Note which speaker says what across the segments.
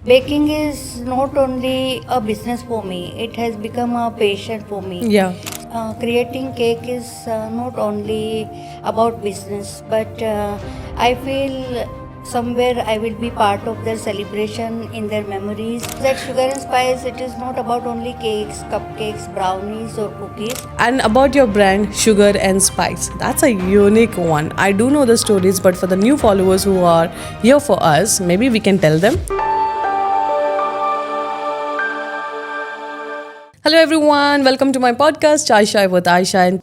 Speaker 1: Baking is not only a business for me, it has become a passion for me.
Speaker 2: Yeah.
Speaker 1: Creating cake is not only about business, but I feel somewhere I will be part of their celebration in their memories. That sugar and spice, it is not about only cakes, cupcakes, brownies, or cookies.
Speaker 2: And about your brand, Sugar and Spice, that's a unique one. I do know the stories, but for the new followers who are here for us, maybe we can tell them. Hello everyone, welcome to my podcast, Shai with Ayesha. And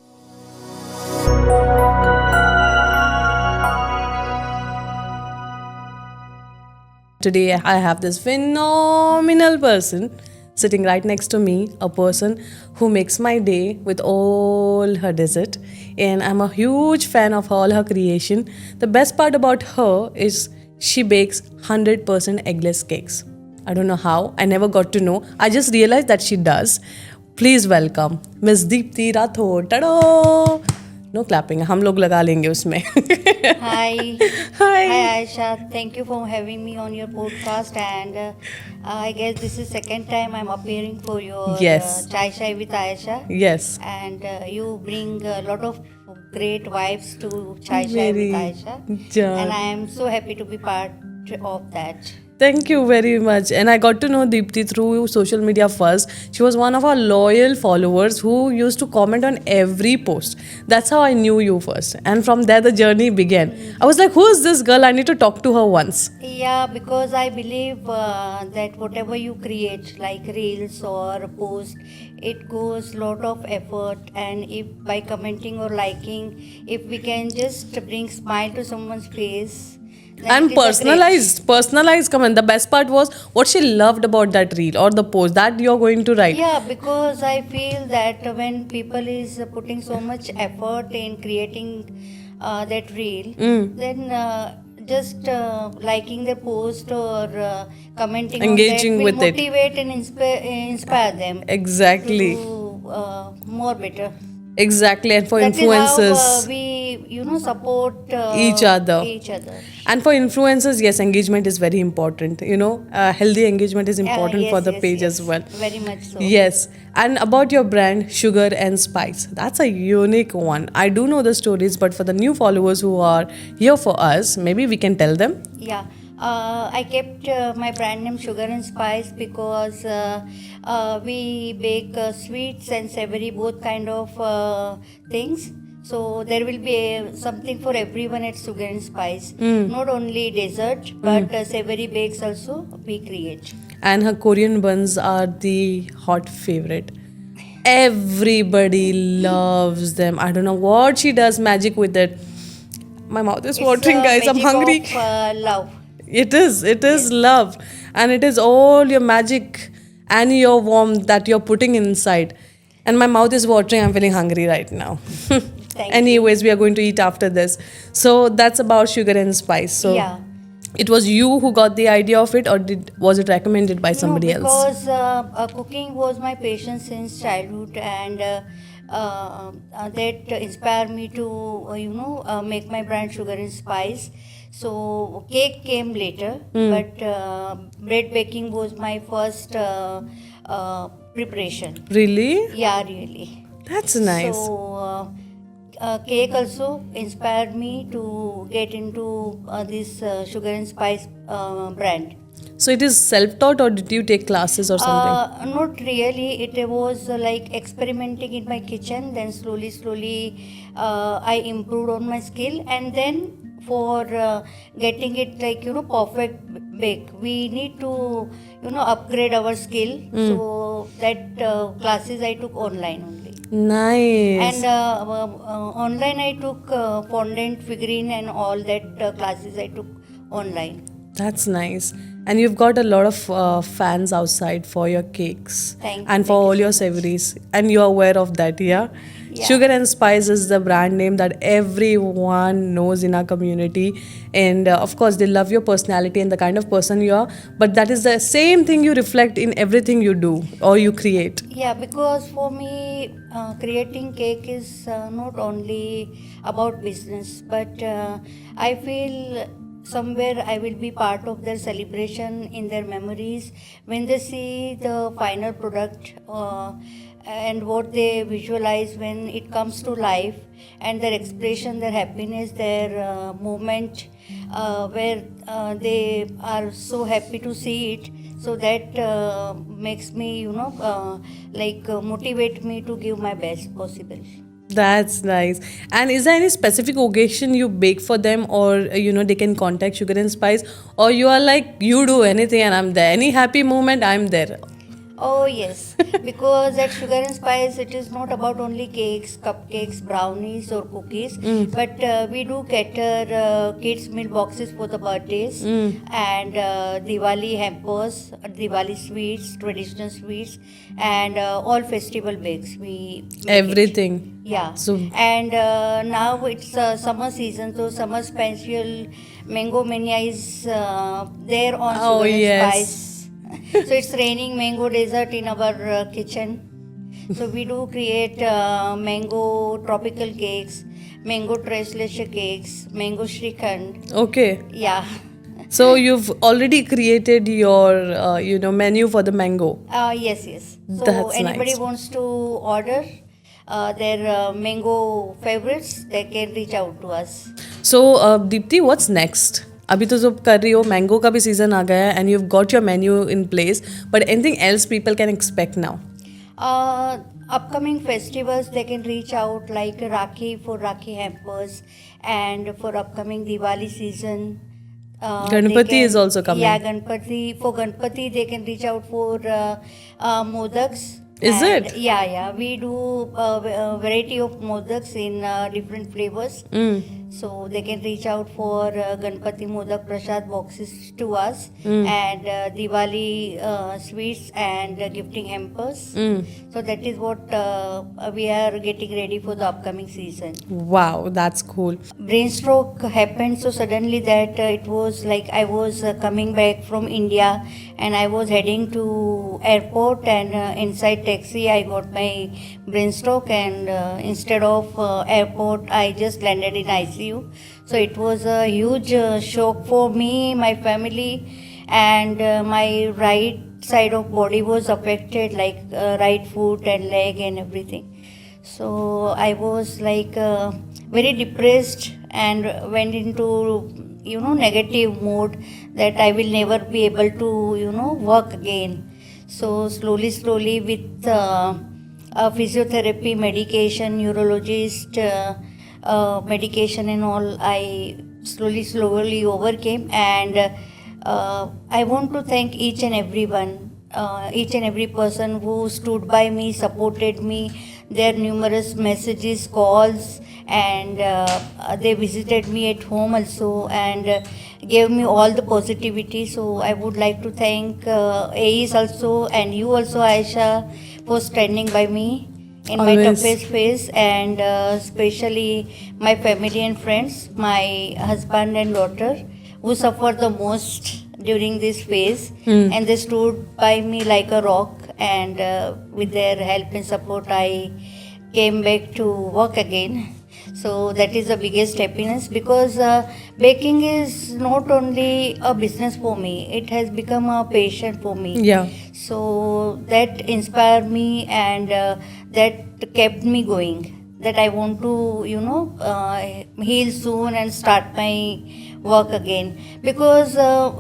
Speaker 2: today I have this phenomenal person sitting right next to me, a person who makes my day with all her dessert. And I'm a huge fan of all her creation. The best part about her is she bakes 100% eggless cakes. I don't know how, I never got to know. I just realized that she does. Please welcome Miss Dipti Rathod. Ta-da! No clapping, हम लोग लगा लेंगे उसमें.
Speaker 1: Hi.
Speaker 2: Hi.
Speaker 1: Hi Ayesha, thank you for having me on your podcast, and I guess this is second time I'm appearing for your
Speaker 2: Yes.
Speaker 1: Shai with Ayesha.
Speaker 2: Yes.
Speaker 1: And you bring a lot of great vibes to Shai
Speaker 2: Very
Speaker 1: with Ayesha,
Speaker 2: Jaan.
Speaker 1: and I am so happy to be part of that.
Speaker 2: Thank you very much. And I got to know Deepti through social media first. She was one of our loyal followers who used to comment on every post. That's how I knew you first. And from there, the journey began. I was like, who is this girl? I need to talk to her once.
Speaker 1: Yeah, because I believe that whatever you create, like reels or post, it goes lot of effort, and if by commenting or liking, if we can just bring smile to someone's face, then
Speaker 2: And
Speaker 1: it is a
Speaker 2: personalized comment. The best part was what she loved about that reel or the post that you're going to write.
Speaker 1: Yeah, because I feel that when people is putting so much effort in creating that reel, then just liking the post or commenting
Speaker 2: Engaging
Speaker 1: on that
Speaker 2: with
Speaker 1: will
Speaker 2: it.
Speaker 1: motivate and inspire them
Speaker 2: Exactly.
Speaker 1: to do more better.
Speaker 2: Exactly. And for
Speaker 1: That is
Speaker 2: influencers.
Speaker 1: how we support
Speaker 2: Each other.
Speaker 1: Each other.
Speaker 2: And for influencers, yes, engagement is very important. Healthy engagement is important
Speaker 1: Yes,
Speaker 2: for the
Speaker 1: yes,
Speaker 2: page
Speaker 1: yes.
Speaker 2: as well.
Speaker 1: Very much so.
Speaker 2: Yes. And about your brand, Sugar and Spice, that's a unique one. I do know the stories, but for the new followers who are here for us, maybe we can tell them.
Speaker 1: Yeah, I kept my brand name Sugar and Spice because we bake sweets and savory, both kind of things. So there will be something for everyone at Sugar and Spice. Not only dessert, but savory bakes also we create.
Speaker 2: And her Korean buns are the hot favorite. Everybody loves them. I don't know what she does magic with it. My mouth is watering, guys. I'm
Speaker 1: Magic
Speaker 2: hungry.
Speaker 1: of love.
Speaker 2: It is love, and it is all your magic and your warmth that you're putting inside. And my mouth is watering. I'm feeling hungry right now.
Speaker 1: Thank
Speaker 2: Anyways, we are going to eat after this. So that's about Sugar and Spice. So
Speaker 1: Yeah.
Speaker 2: it was you who got the idea of it, or was it recommended by somebody
Speaker 1: no,
Speaker 2: else?
Speaker 1: because cooking was my passion since childhood, and that inspired me to make my brand Sugar and Spice. So cake came later, but bread baking was my first preparation.
Speaker 2: Really?
Speaker 1: Yeah, really.
Speaker 2: That's nice.
Speaker 1: So cake also inspired me to get into this Sugar and Spice brand.
Speaker 2: So it is self-taught, or did you take classes or something?
Speaker 1: Not really. It was like experimenting in my kitchen. Then slowly, I improved on my skill. And then for getting it perfect bake, we need to upgrade our skill. So that classes I took online only.
Speaker 2: Nice.
Speaker 1: And online I took fondant, figurine, and all that classes I took online.
Speaker 2: That's nice. And you've got a lot of fans outside for your cakes
Speaker 1: Thank
Speaker 2: and
Speaker 1: you,
Speaker 2: for
Speaker 1: thank
Speaker 2: all
Speaker 1: you
Speaker 2: your
Speaker 1: so much.
Speaker 2: savories. And you're aware of that, yeah?
Speaker 1: Yeah.
Speaker 2: Sugar and Spice is the brand name that everyone knows in our community. And of course, they love your personality and the kind of person you are. But that is the same thing you reflect in everything you do or you create.
Speaker 1: Yeah, because for me, creating cake is not only about business, but I feel somewhere I will be part of their celebration in their memories when they see the final product and what they visualize when it comes to life, and their expression, their happiness, their movement where they are so happy to see it. So that makes me, motivate me to give my best possible.
Speaker 2: That's nice. And is there any specific occasion you bake for them, or they can contact Sugar and Spice, or you are like, you do anything and I'm there. Any happy moment, I'm there.
Speaker 1: Oh yes, because at Sugar and Spice it is not about only cakes, cupcakes, brownies or cookies, but we do cater kids meal boxes for the birthdays and Diwali hampers, Diwali sweets, traditional sweets, and all festival bakes. We make it.
Speaker 2: Everything.
Speaker 1: Yeah,
Speaker 2: So
Speaker 1: and now it's summer season, so summer special mango mania is there on
Speaker 2: Oh,
Speaker 1: Sugar and
Speaker 2: yes.
Speaker 1: Spice. So it's raining mango dessert in our kitchen. So we do create mango tropical cakes, mango tres leche cakes, mango shrikhand.
Speaker 2: okay.
Speaker 1: Yeah.
Speaker 2: So you've already created your menu for the mango.
Speaker 1: Yes, yes. So
Speaker 2: That's
Speaker 1: anybody
Speaker 2: nice.
Speaker 1: wants to order their mango favorites, they can reach out to us.
Speaker 2: So Dipti, what's next? अभी तो जब कर रही हो mango का भी season आ गया है, and you've got your menu in place, but anything else people can expect now?
Speaker 1: Upcoming festivals, they can reach out like Rakhi for Rakhi hampers, and for upcoming Diwali season.
Speaker 2: Ganpati is also coming.
Speaker 1: Yeah, Ganpati. For Ganpati, they can reach out for modaks.
Speaker 2: Is
Speaker 1: And
Speaker 2: it?
Speaker 1: Yeah. We do a variety of modaks in different flavors. So they can reach out for Ganpati Modak Prasad boxes to us, and Diwali sweets and gifting hampers. So that is what we are getting ready for the upcoming season.
Speaker 2: Wow, that's cool.
Speaker 1: Brainstroke happened so suddenly that it was like I was coming back from India and I was heading to airport, and inside taxi I got my brainstroke, and instead of airport I just landed in ICU. So it was a huge shock for me, my family, and my right side of body was affected, like right foot and leg and everything. So I was like very depressed and went into negative mode that I will never be able to work again. So slowly with physiotherapy, medication, neurologist, medication and all, I slowly overcame, and I want to thank each and every person who stood by me, supported me. Their numerous messages, calls, and they visited me at home also, and gave me all the positivity. So I would like to thank AIS also, and you also, Ayesha, for standing by me in my
Speaker 2: Always.
Speaker 1: toughest phase, and especially my family and friends, my husband and daughter, who suffered the most during this phase, and they stood by me like a rock, and with their help and support I came back to work again. So that is the biggest happiness, because baking is not only a business for me, it has become a passion for me.
Speaker 2: Yeah.
Speaker 1: So that inspired me, and that kept me going, that I want to heal soon and start my work again. Because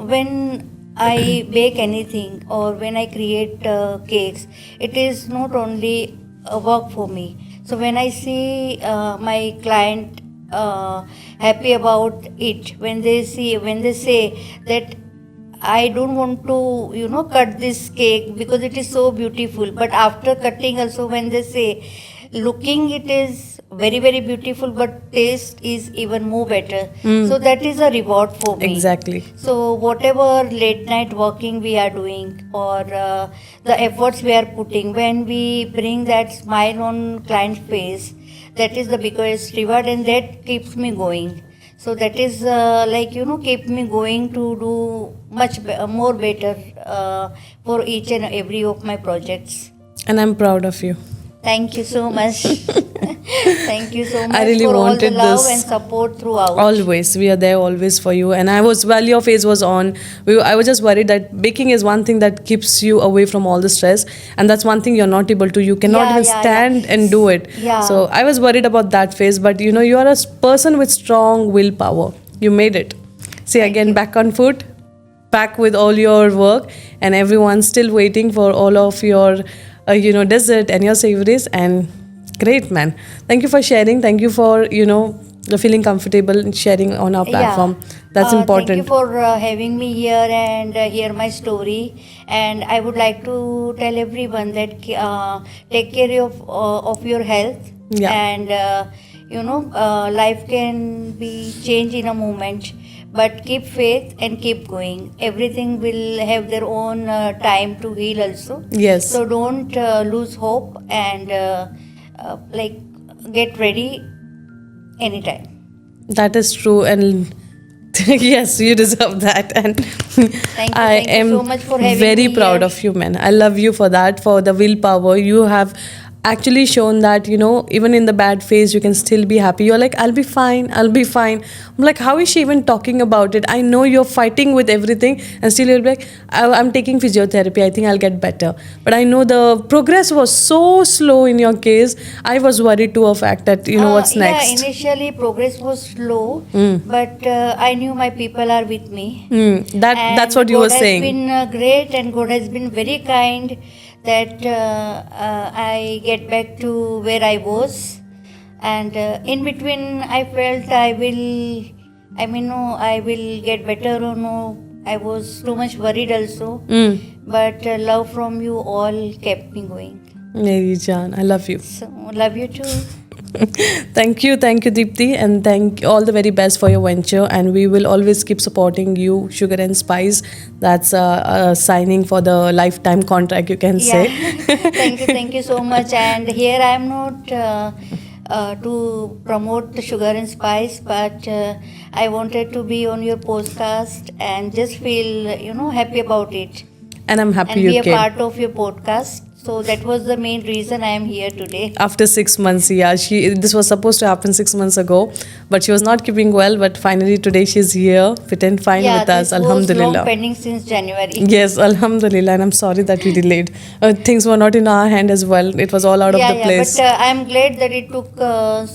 Speaker 1: when I bake anything or when I create cakes, it is not only a work for me. So when I see my client happy about it, when they say that I don't want to cut this cake because it is so beautiful, but after cutting also, when they say looking it is very beautiful, but taste is even more better. So that is a reward for me.
Speaker 2: Exactly.
Speaker 1: So whatever late night working we are doing, or the efforts we are putting, when we bring that smile on client's face, that is the biggest reward, and that keeps me going. So that is keep me going to do much more better for each and every of my projects.
Speaker 2: And I'm proud of you.
Speaker 1: Thank you so much. Thank you so much
Speaker 2: I really
Speaker 1: for all the
Speaker 2: wanted
Speaker 1: love
Speaker 2: this.
Speaker 1: and support throughout.
Speaker 2: Always, we are there always for you. And I was, while your phase was on, I was just worried that baking is one thing that keeps you away from all the stress, and that's one thing you're not able to. You cannot
Speaker 1: Yeah,
Speaker 2: even
Speaker 1: yeah, yeah.
Speaker 2: stand and do it.
Speaker 1: Yeah.
Speaker 2: So I was worried about that phase, but you are a person with strong willpower. You made it. See,
Speaker 1: Thank
Speaker 2: again,
Speaker 1: you.
Speaker 2: back on foot, back with all your work, and everyone's still waiting for all of your, dessert and your savories. And great, man. Thank you for sharing. Thank you for, feeling comfortable in sharing on our platform. That's important.
Speaker 1: Thank you for having me here and hear my story. And I would like to tell everyone that take care of your health.
Speaker 2: Yeah.
Speaker 1: And life can be changed in a moment. But keep faith and keep going. Everything will have their own time to heal also.
Speaker 2: Yes.
Speaker 1: So don't lose hope and like get ready anytime.
Speaker 2: That is true, and yes, you deserve that. And I
Speaker 1: Thank you
Speaker 2: am
Speaker 1: so much for having
Speaker 2: very
Speaker 1: me
Speaker 2: proud
Speaker 1: here.
Speaker 2: of you, man. I love you for that, for the willpower. You have actually shown that, even in the bad phase, you can still be happy. You're like, I'll be fine, I'll be fine. I'm like, how is she even talking about it? I know you're fighting with everything, and still you'll be like, I'm taking physiotherapy, I think I'll get better. But I know the progress was so slow in your case. I was worried to a fact that, what's next.
Speaker 1: Yeah, initially progress was slow, but I knew my people are with me.
Speaker 2: That's what you
Speaker 1: God
Speaker 2: were
Speaker 1: has
Speaker 2: saying.
Speaker 1: been great, and God has been very kind that I get back to where I was. And in between, I felt I will get better or no. I was too much worried also. But love from you all kept me going.
Speaker 2: Meri Jaan, I love you.
Speaker 1: So, love you too.
Speaker 2: Thank you, Dipti, and thank all the very best for your venture. And we will always keep supporting you, Sugar and Spice. That's signing for the lifetime contract, you can say.
Speaker 1: Thank you so much. And here I am not to promote the Sugar and Spice, but I wanted to be on your podcast and just feel happy about it,
Speaker 2: And I'm happy
Speaker 1: and
Speaker 2: you
Speaker 1: be a
Speaker 2: came.
Speaker 1: part of your podcast. So that was the main reason I am here today.
Speaker 2: After 6 months, yeah, this was supposed to happen 6 months ago, but she was not keeping well. But finally, today she's here, fit and fine
Speaker 1: Yeah,
Speaker 2: with us.
Speaker 1: this was long
Speaker 2: Alhamdulillah.
Speaker 1: pending since January.
Speaker 2: Yes, Alhamdulillah, and I'm sorry that we delayed. Things were not in our hand as well. It was all out of the place.
Speaker 1: But I am glad that it took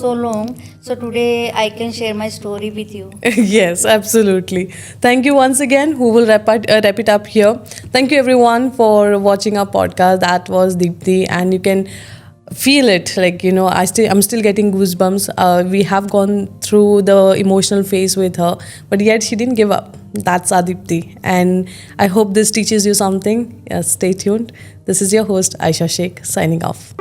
Speaker 1: so long. So today I can share my story with you.
Speaker 2: Yes, absolutely. Thank you once again. Who will wrap it up here? Thank you everyone for watching our podcast. That was Dipti, and you can feel it. Like I'm still getting goosebumps. We have gone through the emotional phase with her, but yet she didn't give up. That's Adipti, and I hope this teaches you something. Stay tuned. This is your host Ayesha Sheikh signing off.